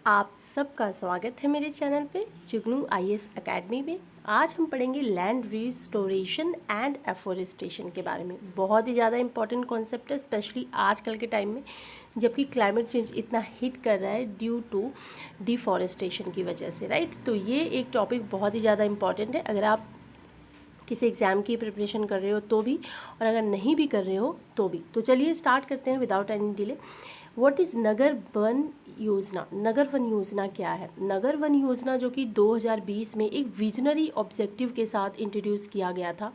आप सबका स्वागत है मेरे चैनल पे जुगनू आईएएस एकेडमी में। आज हम पढ़ेंगे लैंड रिस्टोरेशन एंड एफोरेस्टेशन के बारे में। बहुत ही ज़्यादा इंपॉर्टेंट कॉन्सेप्ट है, स्पेशली आजकल के टाइम में जबकि क्लाइमेट चेंज इतना हिट कर रहा है ड्यू टू डिफॉरेस्टेशन की वजह से, राइट। तो ये एक टॉपिक बहुत ही ज़्यादा इंपॉर्टेंट है अगर आप किसी एग्ज़ाम की प्रिपरेशन कर रहे हो तो भी, और अगर नहीं भी कर रहे हो तो भी। तो चलिए स्टार्ट करते हैं without any delay. What is Nagar one योजना? नगर वन योजना क्या है? नगर वन योजना जो कि 2020 में एक विजनरी ऑब्जेक्टिव के साथ इंट्रोड्यूस किया गया था,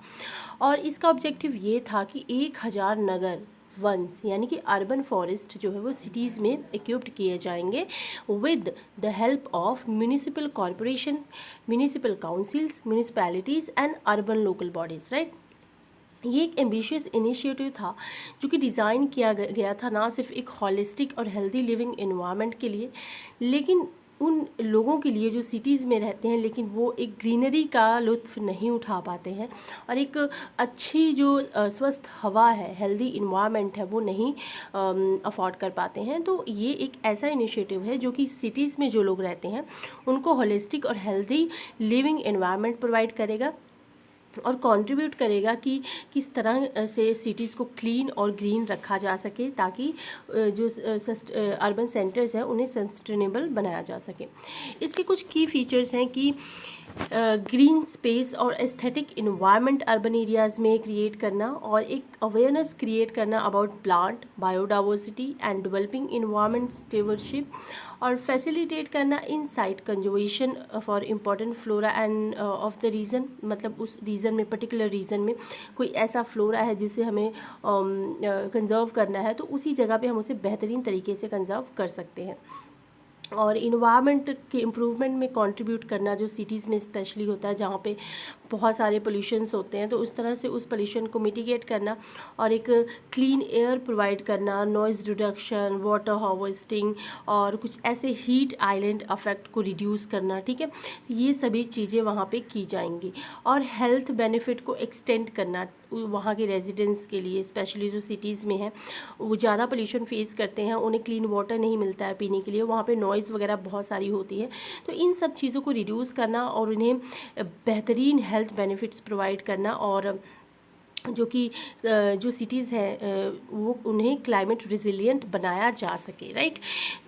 और इसका ऑब्जेक्टिव ये था कि 1000 नगर वंस यानी कि अर्बन फॉरेस्ट जो है वो सिटीज़ में इक्विप्ड किए जाएंगे with the help of municipal corporation, municipal councils, municipalities and urban local bodies, right. ये एक एम्बिशियस इनिशिएटिव था जो कि डिज़ाइन किया गया था ना सिर्फ एक हॉलिस्टिक और हेल्दी लिविंग एनवायरनमेंट के लिए, लेकिन उन लोगों के लिए जो सिटीज़ में रहते हैं लेकिन वो एक ग्रीनरी का लुत्फ़ नहीं उठा पाते हैं, और एक अच्छी जो स्वस्थ हवा है, हेल्दी इन्वायरमेंट है, वो नहीं अफोर्ड कर पाते हैं। तो ये एक ऐसा इनिशिएटिव है जो कि सिटीज़ में जो लोग रहते हैं उनको होलिस्टिक और हेल्दी लिविंग एनवायरनमेंट प्रोवाइड करेगा और कंट्रीब्यूट करेगा कि किस तरह से सिटीज़ को क्लीन और ग्रीन रखा जा सके ताकि जो अर्बन सेंटर्स हैं उन्हें सस्टेनेबल बनाया जा सके। इसके कुछ की फीचर्स हैं कि ग्रीन स्पेस और एस्थेटिक इन्वायरमेंट अर्बन एरियाज़ में क्रिएट करना, और एक अवेयरनेस क्रिएट करना about plant biodiversity and developing environment stewardship, और फैसिलिटेट करना in situ conservation for important flora and of the region. मतलब उस रीजन में, पर्टिकुलर रीजन में कोई ऐसा फ्लोरा है जिसे हमें कंजर्व करना है, तो उसी जगह पे हम उसे बेहतरीन तरीके से कंजर्व कर सकते हैं। और इन्वायरमेंट के इम्प्रूवमेंट में कंट्रीब्यूट करना, जो सिटीज़ में स्पेशली होता है जहाँ पे बहुत सारे पोल्यूशंस होते हैं, तो उस तरह से उस पोल्यूशन को मिटिगेट करना और एक क्लीन एयर प्रोवाइड करना, नॉइज़ रिडक्शन, वाटर हार्वेस्टिंग, और कुछ ऐसे हीट आइलैंड इफेक्ट को रिड्यूस करना, ठीक है। ये सभी चीज़ें वहाँ पे की जाएंगी। और हेल्थ बेनिफिट को एक्सटेंड करना वहाँ के रेजिडेंट्स के लिए, स्पेशली जो सिटीज़ में है वो ज़्यादा पोल्यूशन फेस करते हैं, उन्हें क्लीन वाटर नहीं मिलता है पीने के लिए, वहाँ पे नॉइज़ वगैरह बहुत सारी होती है। तो इन सब चीज़ों को रिड्यूस करना और उन्हें बेहतरीन हेल्थ बेनिफिट्स प्रोवाइड करना, और जो कि जो सिटीज़ हैं वो उन्हें क्लाइमेट रिजिलियंट बनाया जा सके, राइट।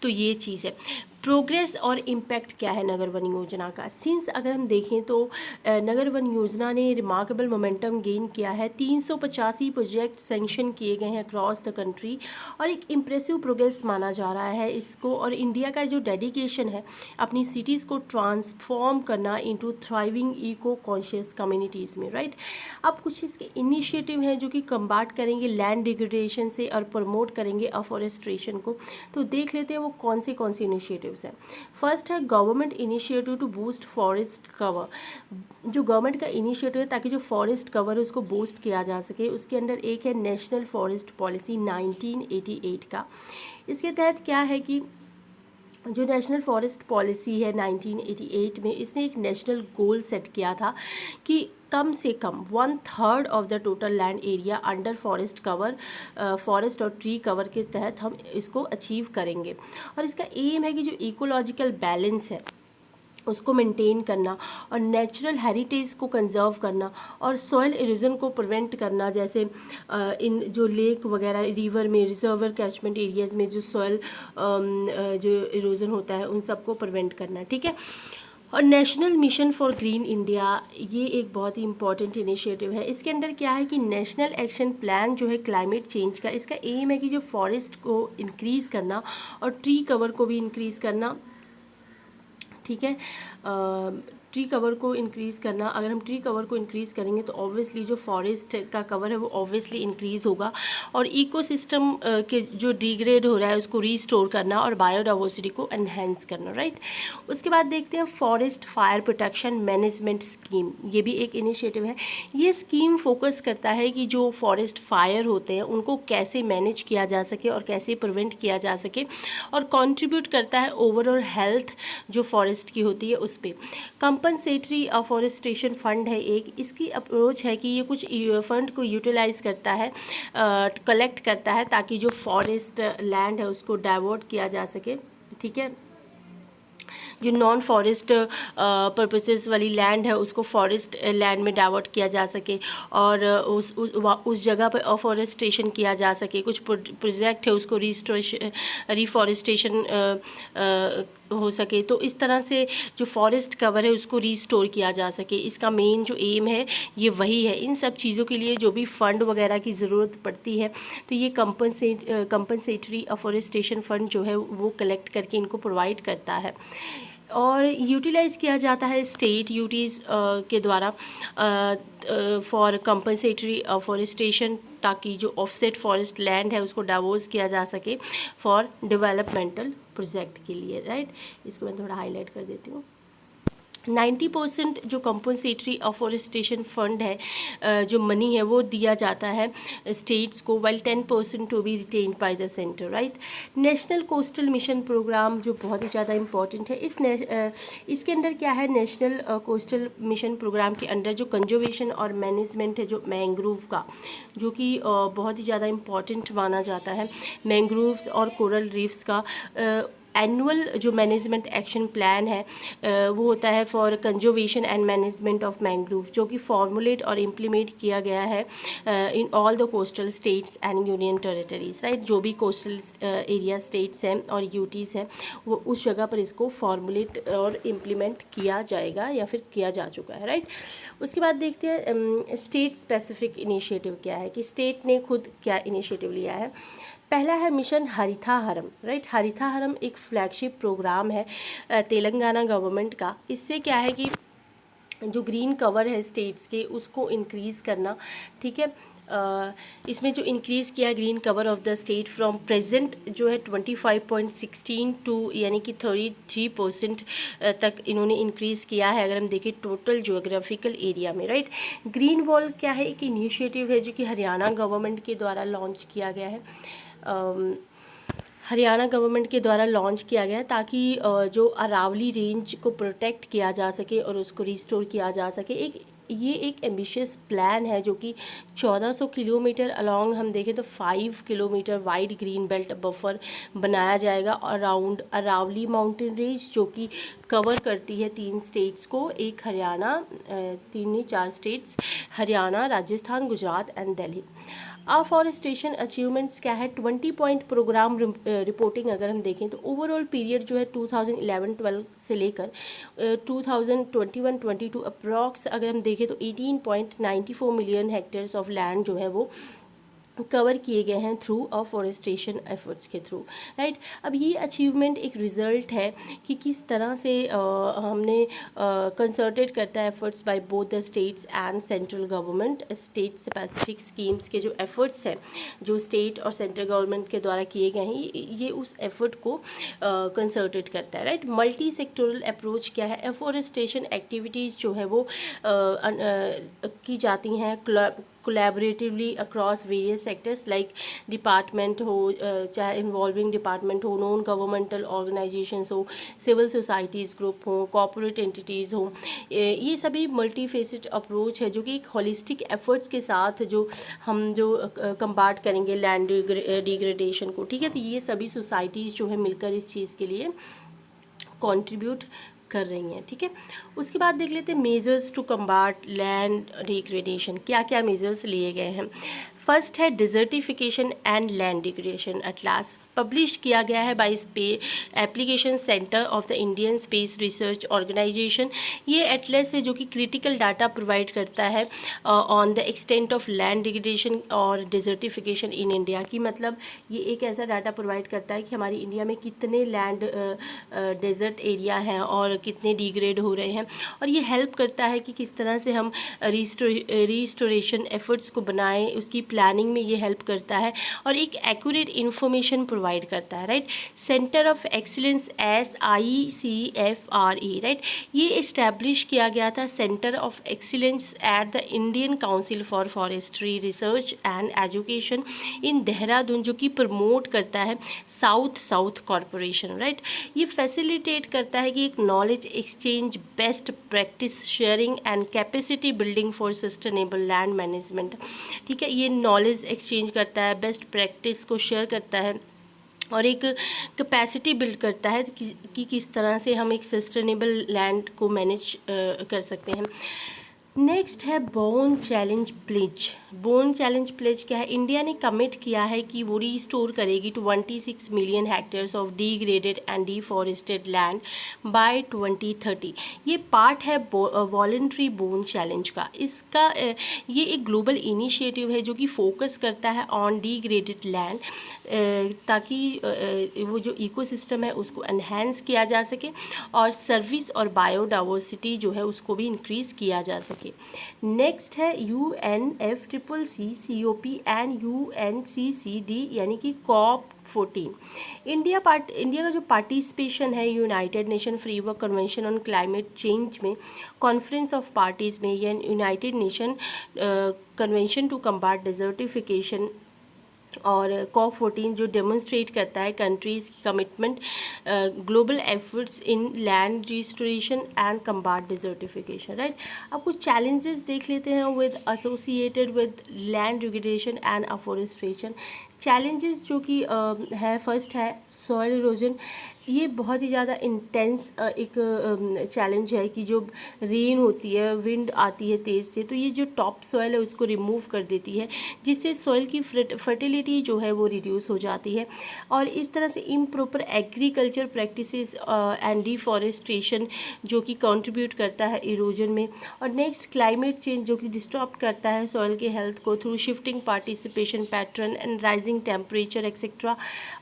तो ये चीज़ है। प्रोग्रेस और इम्पैक्ट क्या है नगर वन योजना का? सिंस अगर हम देखें तो नगर वन योजना ने रिमार्केबल मोमेंटम गेन किया है। 385 प्रोजेक्ट सेंक्शन किए गए हैं अक्रॉस द कंट्री, और एक इम्प्रेसिव प्रोग्रेस माना जा रहा है इसको। और इंडिया का जो डेडिकेशन है अपनी सिटीज़ को ट्रांसफॉर्म करना into thriving eco conscious communities में, राइट। अब कुछ इसके इनिशिएटिव हैं जो कि कम्बाट करेंगे लैंड डिग्रेडेशन से और प्रमोट करेंगे अफॉरेस्ट्रेशन को। तो देख लेते हैं वो कौन से इनिशिएटिव्स हैं। फर्स्ट है government initiative to boost forest cover. जो गवर्नमेंट का इनिशिएटिव है ताकि जो फॉरेस्ट कवर है उसको बूस्ट किया जा सके, उसके अंडर एक है नेशनल फॉरेस्ट पॉलिसी 1988 का। इसके तहत क्या है कि जो नेशनल फॉरेस्ट पॉलिसी है 1988 में, इसने एक नेशनल गोल सेट किया था कि कम से कम 1/3 of the total land area under forest cover, forest और ट्री कवर के तहत हम इसको अचीव करेंगे। और इसका एम है कि जो इकोलॉजिकल बैलेंस है उसको मेंटेन करना, और नेचुरल हेरिटेज को कंजर्व करना, और सॉइल इरोजन को प्रिवेंट करना। जैसे इन जो लेक वगैरह, रिवर में, रिजर्वर कैचमेंट एरियाज़ में जो सॉइल जो इरोजन होता है उन सबको प्रिवेंट करना, ठीक है। और national mission for green India, ये एक बहुत ही इंपॉर्टेंट इनिशिएटिव है। इसके अंदर क्या है कि नेशनल एक्शन प्लान जो है क्लाइमेट चेंज का, इसका एम है कि जो फॉरेस्ट को इंक्रीज़ करना और ट्री कवर को भी इंक्रीज़ करना, ठीक है। ट्री कवर को इंक्रीज़ करना, अगर हम ट्री कवर को इंक्रीज़ करेंगे तो ऑब्वियसली जो फॉरेस्ट का कवर है वो ऑब्वियसली इंक्रीज़ होगा, और इकोसिस्टम के जो डिग्रेड हो रहा है उसको रीस्टोर करना और बायोडाइवर्सिटी को एनहेंस करना, राइट। उसके बाद देखते हैं forest fire protection management scheme. ये भी एक इनिशिएटिव है। ये स्कीम फोकस करता है कि जो फॉरेस्ट फायर होते हैं उनको कैसे मैनेज किया जा सके और कैसे प्रिवेंट किया जा सके, और कंट्रीब्यूट करता है ओवरऑल हेल्थ जो फॉरेस्ट की होती है उस पर। कंपनसेटरी अफॉरेस्टेशन फंड है एक, इसकी अप्रोच है कि ये कुछ फंड को यूटिलाइज़ करता है, कलेक्ट करता है ताकि जो फॉरेस्ट लैंड है उसको डाइवर्ट किया जा सके, ठीक है। जो नॉन फॉरेस्ट पर्पसेस वाली लैंड है उसको फॉरेस्ट लैंड में डाइवर्ट किया जा सके और उस जगह पर अफॉरेस्टेशन किया जा सके। कुछ प्रोजेक्ट है उसको रिफॉरेस्टेशन हो सके, तो इस तरह से जो फॉरेस्ट कवर है उसको रीस्टोर किया जा सके। इसका मेन जो एम है ये वही है। इन सब चीज़ों के लिए जो भी फंड वगैरह की ज़रूरत पड़ती है तो ये कंपनसेटरी अफॉरेस्टेशन फ़ंड जो है वो कलेक्ट करके इनको प्रोवाइड करता है और यूटिलाइज़ किया जाता है स्टेट यूटीज़ के द्वारा फॉर कंपनसेटरी अफॉरेस्टेशन, ताकि जो ऑफसेट फॉरेस्ट लैंड है उसको डाइवर्स किया जा सके फॉर डेवलपमेंटल प्रोजेक्ट के लिए, राइट। इसको मैं थोड़ा हाईलाइट कर देती हूँ। 90% जो कंपनसेटरी अफॉरेस्टेशन फ़ंड है जो मनी है वो दिया जाता है स्टेट्स को, while 10% to be retained by the centre, right. National coastal mission programme जो बहुत ही ज़्यादा इम्पॉर्टेंट है, इसके अंडर क्या है, नेशनल कोस्टल मिशन प्रोग्राम के अंडर जो कंजर्वेशन और मैनेजमेंट है जो मैंग्रोव का, जो कि बहुत ही ज़्यादा इम्पॉर्टेंट माना जाता है। मैंग्रोव्स और कोरल रीफ्स का एनुअल जो मैनेजमेंट एक्शन प्लान है वो होता है for conservation and management of mangrove, जो कि फॉर्मुलेट और इम्प्लीमेंट किया गया है in all the coastal states and union territories, right. जो भी कोस्टल एरिया स्टेट्स हैं और यूटीज़ हैं वो उस जगह पर इसको फॉर्मुलेट और इम्प्लीमेंट किया जाएगा या फिर किया जा चुका है, राइट। उसके बाद देखते हैं स्टेट स्पेसिफिक इनिशिएटिव क्या है, कि स्टेट ने खुद क्या इनिशिएटिव लिया है। पहला है मिशन हरितहारम, राइट। हरितहारम एक फ्लैगशिप प्रोग्राम है तेलंगाना गवर्नमेंट का। इससे क्या है कि जो ग्रीन कवर है स्टेट्स के उसको इंक्रीज़ करना, ठीक है। इसमें जो इंक्रीज़ किया green cover of the state from present जो है 25.16 टू यानी कि 33% तक इन्होंने इंक्रीज़ किया है, अगर हम देखें टोटल ज्योग्राफिकल एरिया में, राइट। ग्रीन वॉल क्या है, एक इनिशिएटिव है जो कि हरियाणा गवर्नमेंट के द्वारा लॉन्च किया गया है। हरियाणा गवर्नमेंट के द्वारा लॉन्च किया गया है ताकि जो अरावली रेंज को प्रोटेक्ट किया जा सके और उसको रिस्टोर किया जा सके। ये एक एम्बिशियस प्लान है जो कि 1400 किलोमीटर अलॉन्ग हम देखें तो 5 kilometre wide green belt buffer बनाया जाएगा अराउंड अरावली माउंटेन रेंज, जो कि कवर करती है 3 स्टेट्स को, एक हरियाणा, 3 नहीं 4 states, Haryana, Rajasthan, Gujarat and Delhi. Afforestation achievements क्या है, 20 पॉइंट प्रोग्राम रिपोर्टिंग अगर हम देखें तो ओवरऑल पीरियड जो है 2011-12 से लेकर 2021-22 अप्रॉक्स अगर हम देखें तो 18.94 मिलियन हेक्टेयर्स ऑफ लैंड जो है वो कवर किए गए हैं थ्रू अफॉरेस्टेशन एफर्ट्स के थ्रू, राइट। अब ये अचीवमेंट एक रिज़ल्ट है कि किस तरह से हमने कंसर्टेड करता है efforts by both the states and central government. State specific schemes के जो एफर्ट्स हैं जो स्टेट और सेंट्रल गवर्नमेंट के द्वारा किए गए हैं ये उस एफर्ट को कंसर्टेड करता है, राइट। मल्टी सेक्टोरल अप्रोच क्या है, एफॉरेस्टेशन एक्टिविटीज़ जो है वो की जाती हैं collaboratively across various sectors like department हो, चाहे इन्वॉल्विंग डिपार्टमेंट हो, नॉन गवर्नमेंटल ऑर्गेनाइजेशंस हो, सिविल सोसाइटीज़ ग्रुप हो, कॉर्पोरेट एंटिटीज़ हो, ये सभी मल्टी फेसेट अप्रोच है जो कि एक होलिस्टिक एफर्ट्स के साथ जो हम जो कंबाट करेंगे लैंड डिग्रेडेशन को, ठीक है। तो ये सभी सोसाइटीज़ जो है मिलकर इस चीज़ के लिए कंट्रीब्यूट कर रही हैं, ठीक है। उसके बाद देख लेते हैं measures to combat land degradation, क्या क्या मेजर्स लिए गए हैं। फर्स्ट है desertification and land degradation atlas, publish किया गया है by application centre of the Indian Space Research Organisation. ये एटलस है जो कि क्रिटिकल डाटा प्रोवाइड करता है on the extent of land degradation और डिजर्टिफिकेशन इन इंडिया की, मतलब ये एक ऐसा डाटा प्रोवाइड करता है कि हमारी इंडिया में कितने लैंड डेजर्ट एरिया हैं और कितने डिग्रेड हो रहे हैं, और ये हेल्प करता है कि किस तरह से हम रिस्टोरेशन एफर्ट्स को बनाएं, उसकी प्लानिंग में ये हेल्प करता है और एक एक्यूरेट इन्फॉर्मेशन प्रोवाइड करता है, right. Centre of excellence SICFRE, right, ये इस्टेब्लिश किया गया था centre of excellence at the Indian council for forestry research and education in Dehradun, जो कि प्रमोट करता है साउथ साउथ कॉरपोरेशन, राइट। ये फैसिलिटेट करता है कि एक knowledge exchange, best practice sharing and capacity building for sustainable land management, ठीक है। ये नॉलेज एक्सचेंज करता है, बेस्ट प्रैक्टिस को शेयर करता है और एक कैपेसिटी बिल्ड करता है कि किस तरह से हम एक सस्टेनेबल लैंड को मैनेज कर सकते हैं। नेक्स्ट है Bonn challenge pledge. Bonn challenge pledge क्या है? इंडिया ने कमिट किया है कि वो रीस्टोर करेगी 26 million hectares of degraded and deforested land by 2030। ये पार्ट है वॉलंटरी बोन चैलेंज का। इसका ये एक ग्लोबल इनिशिएटिव है जो कि फोकस करता है ऑन डिग्रेडेड लैंड, ताकि वो जो इकोसिस्टम है उसको एनहेंस किया जा सके और सर्विस और बायोडाइवर्सिटी जो है उसको भी इंक्रीज़ किया जा सके। नेक्स्ट है UNFCCC एंड UNCCD यानी कि COP14। इंडिया का जो पार्टिसिपेशन है United Nation Framework Convention on Climate Change में, कॉन्फ्रेंस ऑफ पार्टीज़ में, या United Nation Convention to Combat Desertification और COP14 जो डेमोन्स्ट्रेट करता है कंट्रीज़ की commitment global efforts in land restoration and combat desertification, right. अब कुछ चैलेंजेस देख लेते हैं with associated with land degradation and afforestation. Challenges जो कि है, फर्स्ट है सॉइल इरोजन। ये बहुत ही ज़्यादा इंटेंस एक चैलेंज है कि जो रेन होती है, विंड आती है तेज़ से, तो ये जो टॉप सॉइल है उसको रिमूव कर देती है, जिससे सॉइल की फर्टिलिटी जो है वो रिड्यूस हो जाती है। और इस तरह से improper agriculture practices and deforestation जो कि कंट्रीब्यूट करता है इरोजन में। और नेक्स्ट क्लाइमेट चेंज जो कि डिस्टर्ब करता है सॉइल के हेल्थ को through shifting participation pattern and rising temperature etcetera.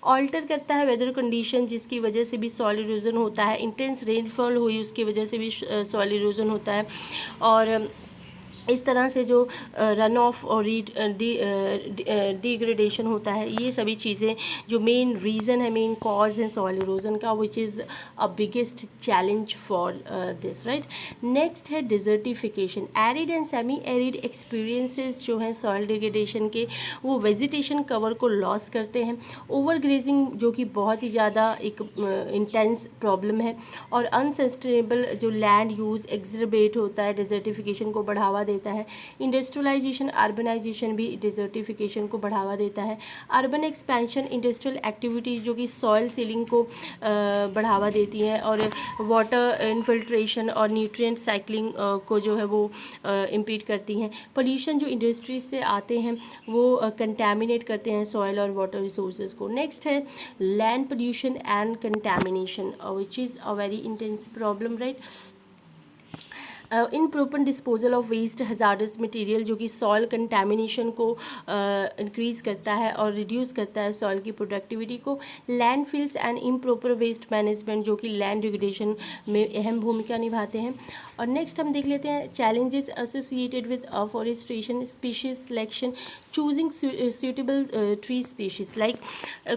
Alter करता है वेदर कंडीशन जिसकी वजह से भी सॉइल इरोजन होता है। इंटेंस रेनफॉल हुई उसकी वजह से भी सॉइल इरोजन होता है। और इस तरह से जो रन ऑफ और डिग्रेडेशन होता है, ये सभी चीज़ें जो मेन रीज़न है, मेन कॉज है सॉइल इरोजन का, which is a biggest challenge for this, right. Next है desertification. Arid and semi arid experiences जो हैं सॉइल डिग्रेडेशन के, वो वेजिटेशन कवर को लॉस करते हैं। ओवर ग्रेजिंग जो कि बहुत ही ज़्यादा एक इंटेंस प्रॉब्लम है। और अनसस्टेनेबल जो लैंड यूज़ एग्जर्बेट होता है, डिजर्टिफिकेशन को बढ़ावा देता है। इंडस्ट्रियलाइजेशन, अर्बनाइजेशन भी डिजर्टिफिकेशन को बढ़ावा देता है। अर्बन एक्सपेंशन, इंडस्ट्रियल एक्टिविटीज़ जो कि सॉइल सीलिंग को बढ़ावा देती हैं और वाटर इनफिल्ट्रेशन और न्यूट्रिएंट साइक्लिंग को जो है वो इम्पीड करती हैं। पोल्यूशन जो इंडस्ट्रीज से आते हैं वो कंटेमिनेट करते हैं सॉइल और वाटर रिसोर्सेज को। नेक्स्ट है land pollution and contamination, which is a very intense problem, right. Improper disposal of waste hazardous material जो कि सॉइल कंटेमिनेशन को इंक्रीज़ करता है और रिड्यूस करता है सॉइल की प्रोडक्टिविटी को। Landfills and improper waste management जो कि लैंड डिग्रेडेशन में अहम भूमिका निभाते हैं। और नेक्स्ट हम देख लेते हैं challenges associated with afforestation, species selection, choosing suitable tree species. Like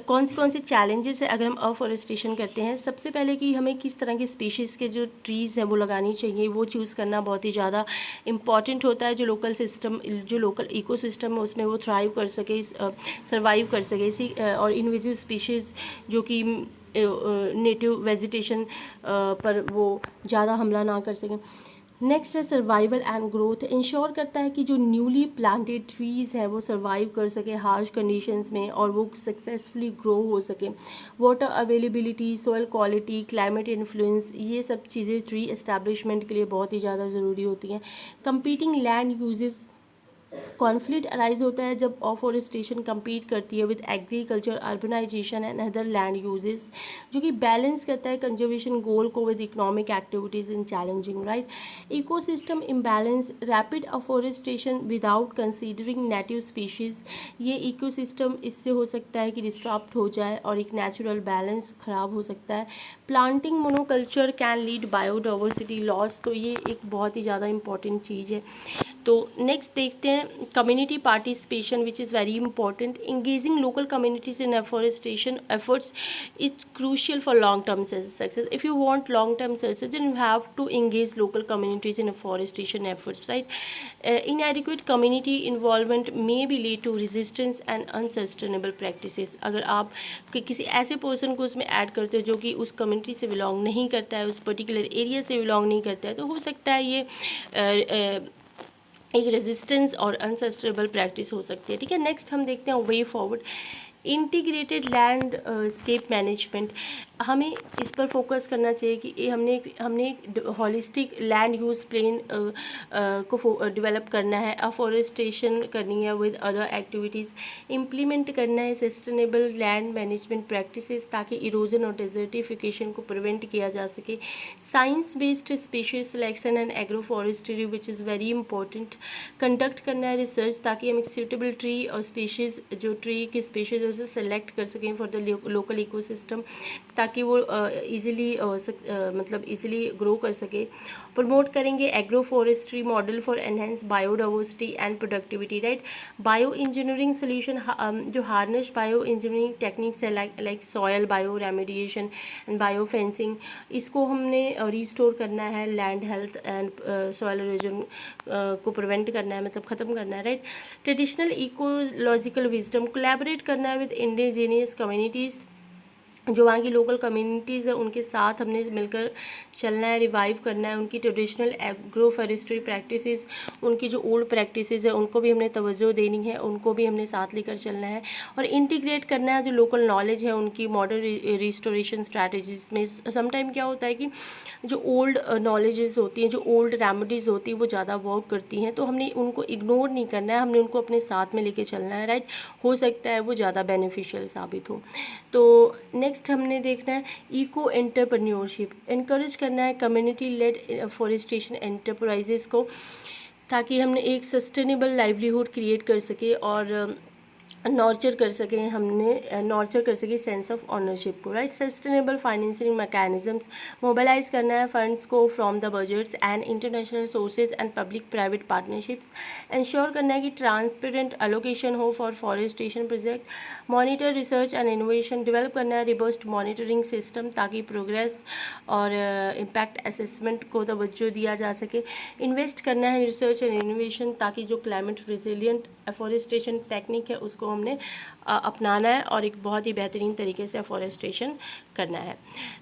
कौन से चैलेंजेस है अगर हम अफॉरेस्टेशन करते हैं। सबसे पहले कि हमें किस तरह की स्पीशीज़ के जो ट्रीज़ हैं वो लगानी चाहिए, वो चूज़ करना बहुत ही ज़्यादा इम्पॉर्टेंट होता है। जो लोकल इकोसिस्टम है उसमें वो थ्राइव कर सके, सर्वाइव कर सके। इसी और इनवेजिव स्पीशीज़ जो कि नेटिव वेजिटेशन पर वो ज़्यादा हमला ना कर सकें। नेक्स्ट है सर्वाइवल एंड ग्रोथ। इंश्योर करता है कि जो न्यूली प्लांटेड ट्रीज़ हैं वो सर्वाइव कर सके हार्श कंडीशंस में और वो सक्सेसफुली ग्रो हो सके। Water availability, soil quality, climate influence, ये सब चीज़ें ट्री एस्टैब्लिशमेंट के लिए बहुत ही ज़्यादा ज़रूरी होती हैं। Competing land uses, conflict arise होता है जब अफॉरेस्टेशन compete करती है with agriculture, urbanisation and other land uses, जो कि बैलेंस करता है कंजर्वेशन गोल को with economic activities in challenging, right. Ecosystem imbalance, rapid afforestation without considering native species, ये इकोसिस्टम इससे हो सकता है कि डिस्टर्ब हो जाए और एक नेचुरल बैलेंस ख़राब हो सकता है। Planting monoculture can lead biodiversity loss, तो ये एक बहुत ही ज़्यादा इंपॉर्टेंट चीज़ है। तो नेक्स्ट देखते हैं community participation which is very important. Engaging local communities in afforestation efforts it's crucial for long term success. If you want long term success then you have to engage local communities in afforestation efforts, right. Inadequate community involvement may be lead to resistance and unsustainable practices। अगर आप किसी ऐसे person को उसमें add करते हो जो कि उस कम्युनिटी से बिलोंग नहीं करता है, उस पर्टिकुलर एरिया से बिलोंग नहीं करता है, तो हो सकता है ये एक रेजिस्टेंस और अनसस्टेनेबल प्रैक्टिस हो सकती है, ठीक है। नेक्स्ट हम देखते हैं way forward. Integrated landscape management, हमें इस पर फोकस करना चाहिए कि हमने एक हॉलिस्टिक लैंड यूज़ प्लान को डेवलप करना है, अफॉरेस्टेशन करनी है विद अदर एक्टिविटीज़, इम्प्लीमेंट करना है सस्टेनेबल लैंड मैनेजमेंट प्रैक्टिसेस ताकि इरोजन और डेजर्टिफिकेशन को प्रिवेंट किया जा सके, science based species selection and agro forestry which is very important, conduct करना है रिसर्च ताकि हम एक सूटेबल ट्री और स्पीशीज़, जो ट्री की स्पीशीज़ है उसे सेलेक्ट कर सकें फॉर द लोकल इकोसिस्टम ताकि वो ईज़िली मतलब ईज़िली ग्रो कर सके। प्रमोट करेंगे agro forestry model for enhance biodiversity and productivity, right. Bio engineering solution, जो हार्नेस बायो इंजीनियरिंग टेक्निक्स है like soil bio remediation and bio fencing, इसको हमने रिस्टोर करना है, land health and soil erosion को प्रिवेंट करना है, मतलब ख़त्म करना है, right. Traditional ecological wisdom, collaborate करना है विद इंडिजिनियस कम्युनिटीज़, जो वहाँ की लोकल कम्युनिटीज़ है उनके साथ हमने मिलकर चलना है, रिवाइव करना है उनकी ट्रेडिशनल एग्रो फॉरेस्ट्री प्रैक्टिसेस, उनकी जो ओल्ड प्रैक्टिसेस है उनको भी हमने तवज्जो देनी है, उनको भी हमने साथ लेकर चलना है और इंटीग्रेट करना है जो लोकल नॉलेज है उनकी मॉडर्न रिस्टोरेशन स्ट्रैटेजीज में। समटाइम क्या होता है कि जो ओल्ड नॉलेजेस होती हैं, जो ओल्ड रेमेडीज़ होती हैं वो ज़्यादा वर्क करती हैं, तो हमने उनको इग्नोर नहीं करना है, हमने उनको अपने साथ में लेके चलना है, राइट। हो सकता है वो ज़्यादा बेनिफिशियल साबित हो। तो नेक्स्ट हमने देखना है इको एंटरप्रेन्योरशिप, इनकरेज करना है कम्युनिटी लेड फॉरेस्टेशन एंटरप्राइजेस को ताकि हमने एक सस्टेनेबल लाइवलीहुड क्रिएट कर सके और नॉर्चर कर सकें, हमने नॉर्चर कर सके सेंस ऑफ ऑनरशिप को, right. Sustainable financing mechanisms, mobilise करना है फंड्स को from the budgets and international sources and public private partnerships, ensure करना है कि ट्रांसपेरेंट एलोकेशन हो for forestation project, monitor research and innovation, develop करना है रिबस्ट मॉनिटरिंग सिस्टम ताकि प्रोग्रेस और इम्पैक्ट असेसमेंट को तवज्जो दिया जा सके, इन्वेस्ट करना है रिसर्च एंड इनोवेशन ताकि जो क्लाइमेट रिजिलियंट एफॉरेस्टेशन टेक्निक है उसको हमने अपनाना है और एक बहुत ही बेहतरीन तरीके से एफॉरेस्टेशन करना है।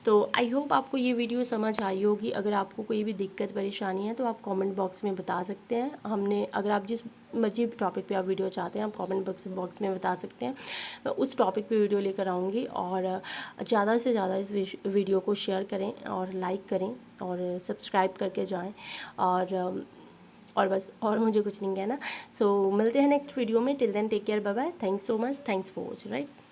तो आई होप आपको ये वीडियो समझ आई होगी। अगर आपको कोई भी दिक्कत परेशानी है तो आप कमेंट बॉक्स में बता सकते हैं। हमने अगर आप जिस मर्जी टॉपिक पे आप वीडियो चाहते हैं आप कमेंट बॉक्स में बता सकते हैं, मैं उस टॉपिक पे वीडियो लेकर आऊँगी। और ज़्यादा से ज़्यादा इस वीडियो को शेयर करें और लाइक करें और सब्सक्राइब करके जाएँ और बस, और मुझे कुछ नहीं कहना। सो मिलते हैं नेक्स्ट वीडियो में। Till then take care, bye bye, thanks so much, thanks for watching, right.